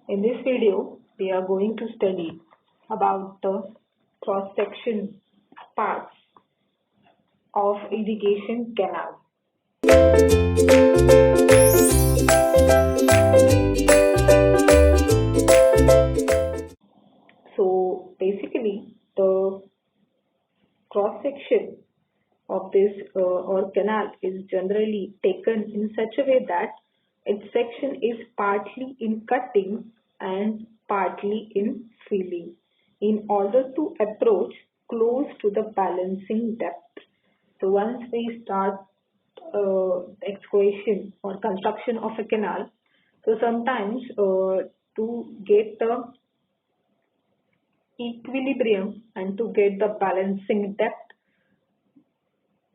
In this video, we are going to study about the cross-section parts of irrigation canal. So basically, the cross-section of this or canal is generally taken in such a way that its section is partly in cutting and partly in filling in order to approach close to the balancing depth. So once we start excavation or construction of a canal, so sometimes to get the equilibrium and to get the balancing depth,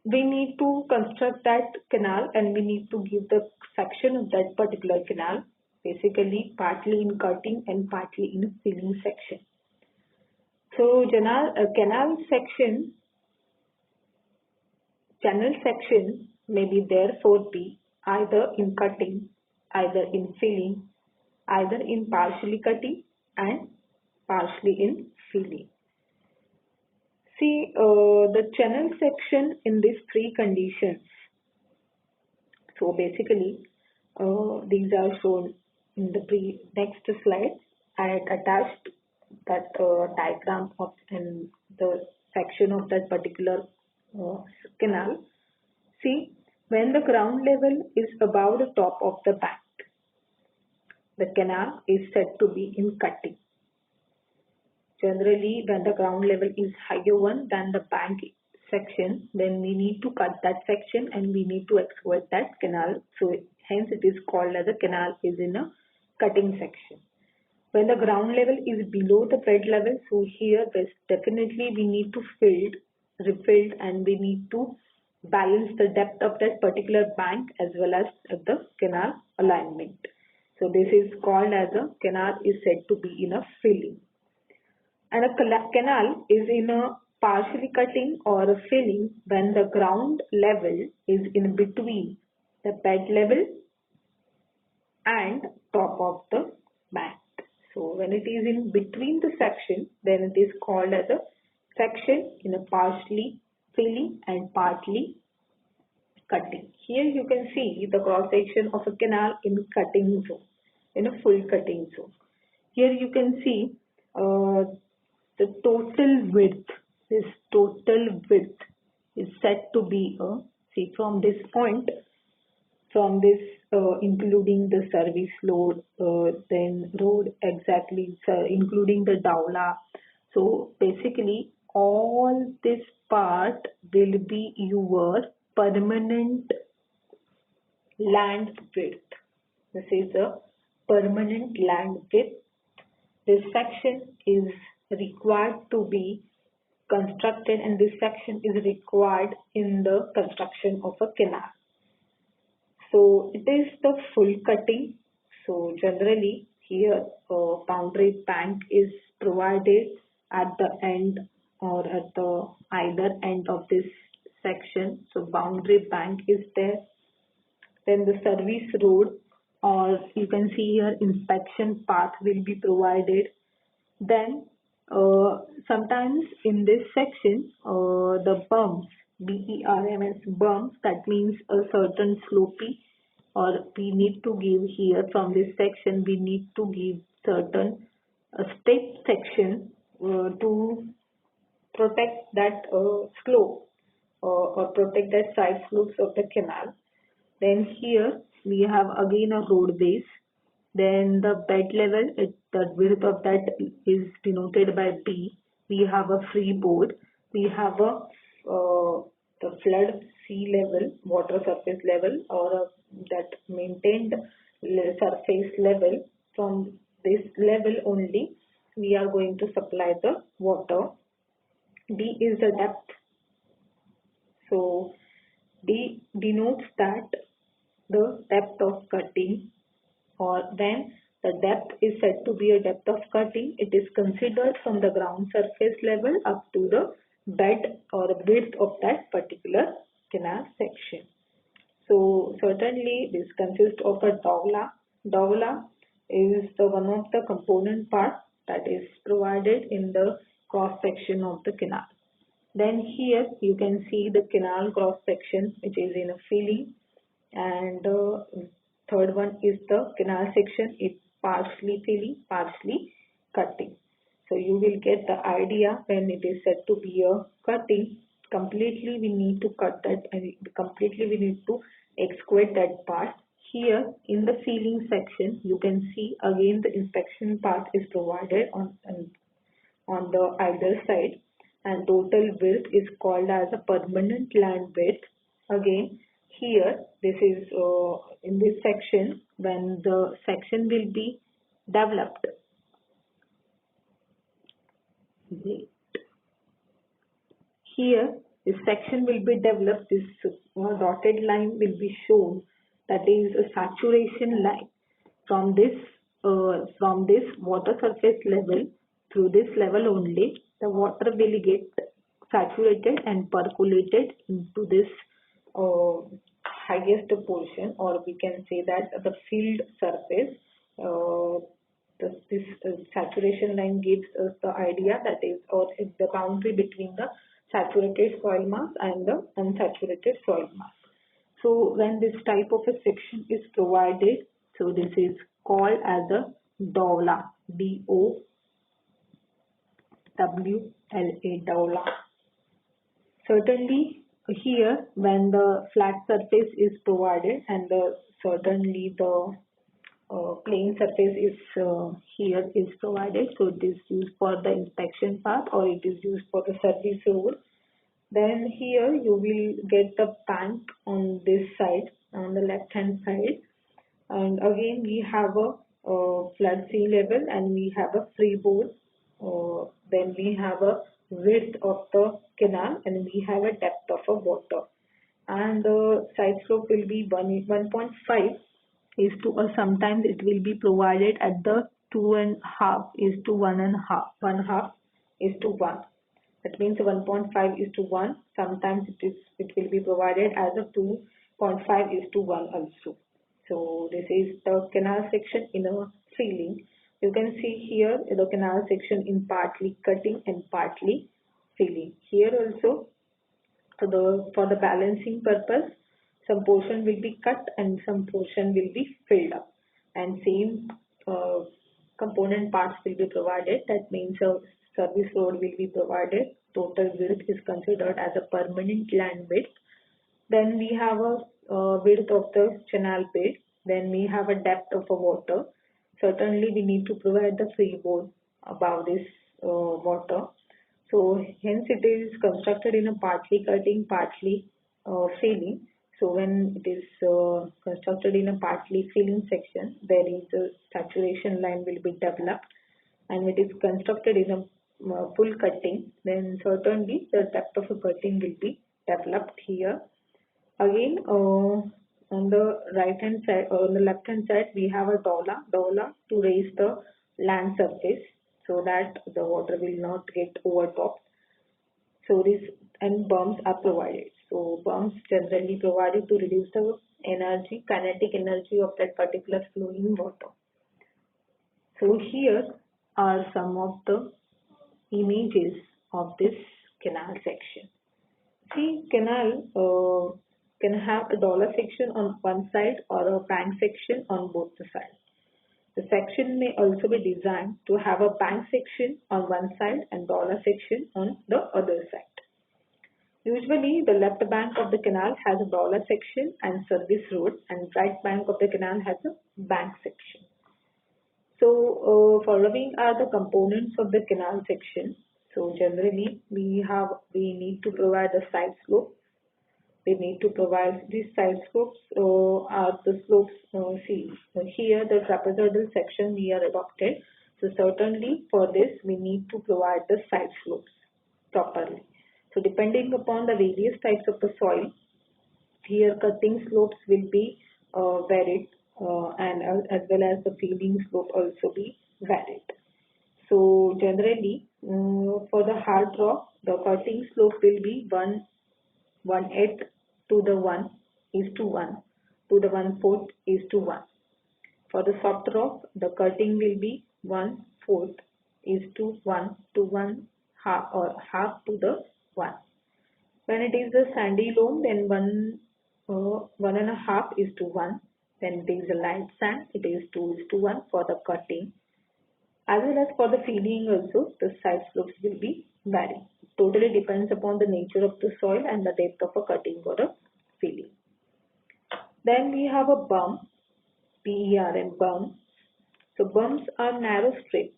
we need to construct that canal and we need to give the section of that particular canal, basically partly in cutting and partly in filling section. So channel section may be therefore be either in cutting, either in filling, either in partially cutting and partially in filling. See the channel section in these three conditions. So basically, these are shown in the next slide. I had attached that diagram of and the section of that particular canal. See, when the ground level is above the top of the bank, the canal is said to be in cutting. Generally, when the ground level is higher one than the bank section, then we need to cut that section and we need to excavate that canal. So hence it is called as a canal is in a cutting section. When the ground level is below the bed level, so here definitely we need to refill and we need to balance the depth of that particular bank as well as the canal alignment. So this is called as a canal is said to be in a filling. And a canal is in a partially cutting or a filling when the ground level is in between the bed level and top of the bank. So when it is in between the section, then it is called as a section in a partially filling and partly cutting. Here you can see the cross section of a canal in cutting zone, in a full cutting zone. Here you can see the total width. This total width is said to be see from this point, from this including the service load, then road exactly, including the dowla. So basically all this part will be your permanent land width. This is a permanent land width. This section is required to be constructed and this section is required in the construction of a canal. So it is the full cutting. So generally here boundary bank is provided at the end or at the either end of this section. So boundary bank is there. Then the service road, or you can see here inspection path will be provided. Then sometimes in this section the bumps, BERMS bumps, that means a certain slopey, or we need to give here from this section we need to give certain step section to protect that slope or protect that side slopes of the canal. Then here we have again a road base. Then the bed level, the width of that is denoted by B. We have a freeboard. We have a the flood sea level, water surface level, or that maintained surface level. From this level only, we are going to supply the water. D is the depth. So D denotes that the depth of cutting, or when the depth is said to be a depth of cutting, it is considered from the ground surface level up to the bed or width of that particular canal section. So certainly this consists of a dowla. Dowla is the one of the component part that is provided in the cross section of the canal. Then here you can see the canal cross section which is in a filling, and third one is the canal section. It's partially filling, partially cutting. So you will get the idea when it is said to be a cutting. Completely we need to cut that, and completely we need to excavate that part. Here in the filling section you can see again the inspection part is provided on the either side, and total width is called as a permanent land width. Again here this is in this section when the section will be developed. Here this section will be developed, this dotted line will be shown, that is a saturation line. From this water surface level, through this level only the water will get saturated and percolated into this highest portion, or we can say that the field surface. This saturation line gives us the idea, that is, or is the boundary between the saturated soil mass and the unsaturated soil mass. So when this type of a section is provided, so this is called as a DOWLA, D-O-W-L-A, DOWLA. Certainly here when the flat surface is provided, and certainly the plain surface is here is provided, so it is used for the inspection part, or it is used for the service road. Then here you will get the bank on this side, on the left hand side, and again we have a flood sea level, and we have a freeboard. Then we have a width of the canal, and we have a depth of a water, and the side slope will be 1.5 is to, or sometimes it will be provided at the 2.5 is to 1.5, 1/2 is to 1. That means 1.5 is to 1. Sometimes it will be provided as a 2.5 is to 1 also. So this is the canal section in a filling. You can see here the canal section in partly cutting and partly filling. Here also for the balancing purpose, some portion will be cut and some portion will be filled up, and same component parts will be provided. That means a service road will be provided. Total width is considered as a permanent land width. Then we have a width of the canal bed. Then we have a depth of a water. Certainly we need to provide the freeboard above this water. So hence it is constructed in a partly cutting, partly filling. So when it is constructed in a partly filling section, there is a saturation line will be developed, and it is constructed in a full cutting, then certainly the depth of a cutting will be developed here. Again on the right hand side or on the left hand side we have a DOWLA to raise the land surface so that the water will not get overtopped. So this and berms are provided. So berms generally provided to reduce the energy, kinetic energy of that particular flowing water. So here are some of the images of this canal section. See, canal can have a DOWLA section on one side or a bank section on both the sides. The section may also be designed to have a bank section on one side and DOWLA section on the other side. Usually, the left bank of the canal has a DOWLA section and service road, and right bank of the canal has a bank section. So, following are the components of the canal section. So, generally, we need to provide the side slopes. We need to provide these side slopes are the slopes. See, here the trapezoidal section we are adopted. So, certainly for this we need to provide the side slopes properly. So, depending upon the various types of the soil, here cutting slopes will be varied, and as well as the feeding slope also be varied. So generally for the hard rock, the cutting slope will be 1/8 to the 1 is to 1 to the 1/4 is to 1. For the soft rock, the cutting will be 1/4 is to 1 to 1 half or half to the 1. When it is a sandy loam, then 1.5 is to 1. Then it is a light sand, it is 2 is to 1 for the cutting. As well as for the feeding also, the side slopes will be vary. Totally depends upon the nature of the soil and the depth of a cutting or a feeding. Then we have a bump, BERM, bump. So bumps are narrow strips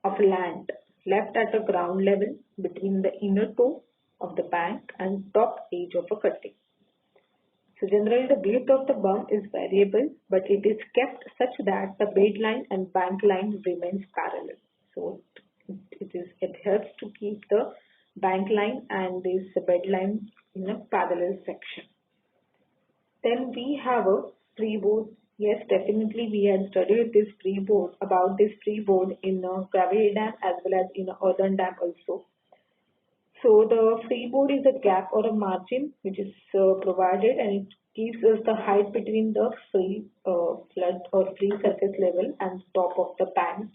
of land left at a ground level between the inner toe of the bank and top edge of a cutting. So generally the width of the bump is variable, but it is kept such that the bed line and bank line remains parallel. So it helps to keep the bank line and this bed line in a parallel section. Then we have a freeboard. Yes, definitely we had studied this freeboard about this freeboard in a gravity dam as well as in a earthen dam also. So the freeboard is a gap or a margin which is provided, and it gives us the height between the free flood or free surface level and top of the bank.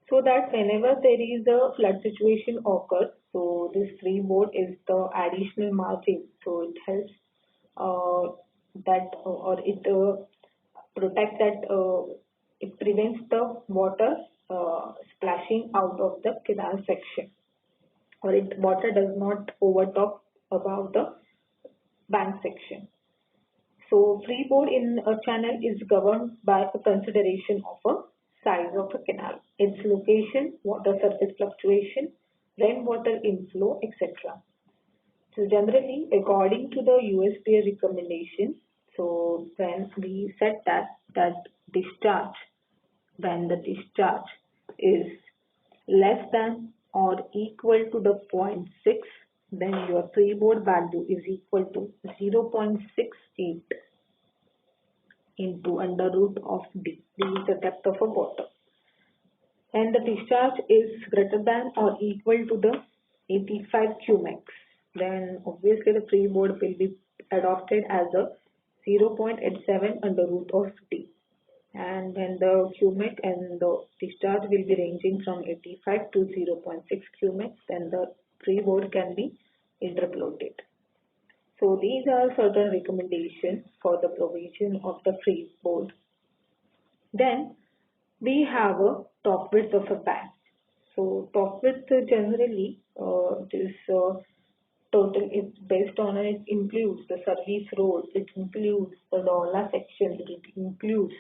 So that whenever there is a flood situation occurs, so this freeboard is the additional margin. So it helps that or it protect that it prevents the water splashing out of the canal section, or water does not overtop above the bank section. So freeboard in a channel is governed by a consideration of a size of a canal, its location, water surface fluctuation, rainwater inflow, etc. So generally, according to the USPA recommendation, so when we said that discharge, when the discharge is less than or equal to the 0.6, then your freeboard value is equal to 0.68 into under root of D. D is the depth of a water. And the discharge is greater than or equal to the 85 cumex, then obviously the freeboard will be adopted as a 0.87 under root of D. And when the cumex and the discharge will be ranging from 85 to 0.6 cumex, then the freeboard can be interpolated. So these are certain recommendations for the provision of the freeboard. Then we have a top width of a bank. So top width generally is total, it's based on, it includes the service road, it includes the dollar section, it includes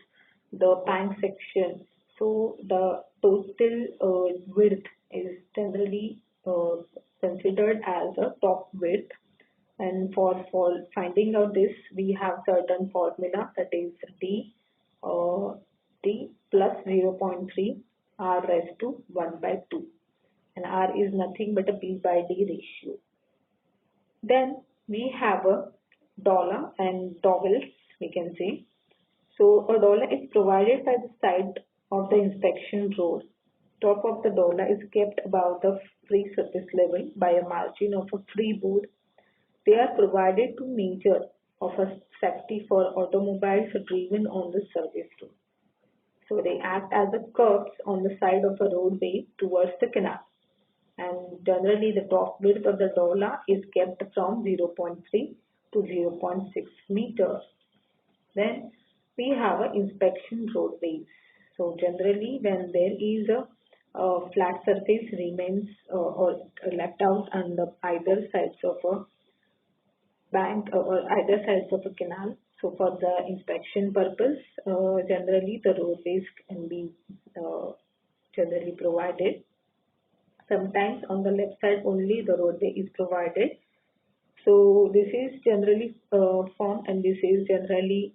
the bank section. So the total width is generally considered as a top width. And for finding out this, we have certain formula, that is D plus 0.3 R raised to 1 by 2. And R is nothing but a B by D ratio. Then we have a dollar and dowels, we can say. So a dollar is provided by the side of the inspection road. Top of the dollar is kept above the free surface level by a margin of a freeboard. They are provided to measure of a safety for automobiles driven on the service road. So they act as a curbs on the side of a roadway towards the canal. And generally the top width of the dollar is kept from 0.3 to 0.6 meters. Then we have an inspection roadways. So generally when there is a flat surface remains or left out on the either sides of a bank or either sides of a canal. So for the inspection purpose, generally the roadways can be generally provided. Sometimes on the left side only the roadway is provided. So this is generally formed, and this is generally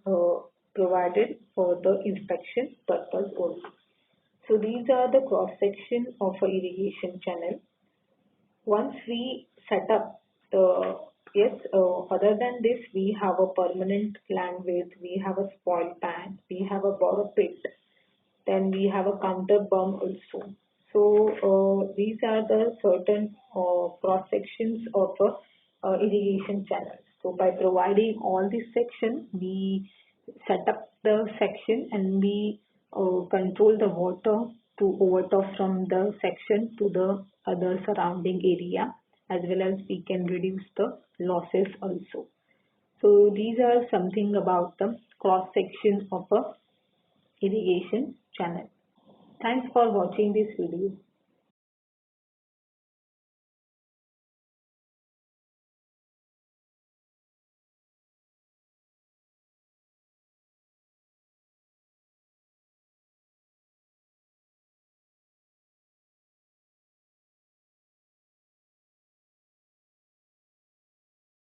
provided for the inspection purpose only. So these are the cross section of a irrigation channel. Once we set up the other than this, we have a permanent land width, we have a spoil pan, we have a borrow pit, then we have a counter bump also. So these are the certain cross sections of a irrigation channel. So by providing all these sections, we set up the section and we control the water to overflow from the section to the other surrounding area, as well as we can reduce the losses also. So these are something about the cross section of a irrigation channel. Thanks for watching this video.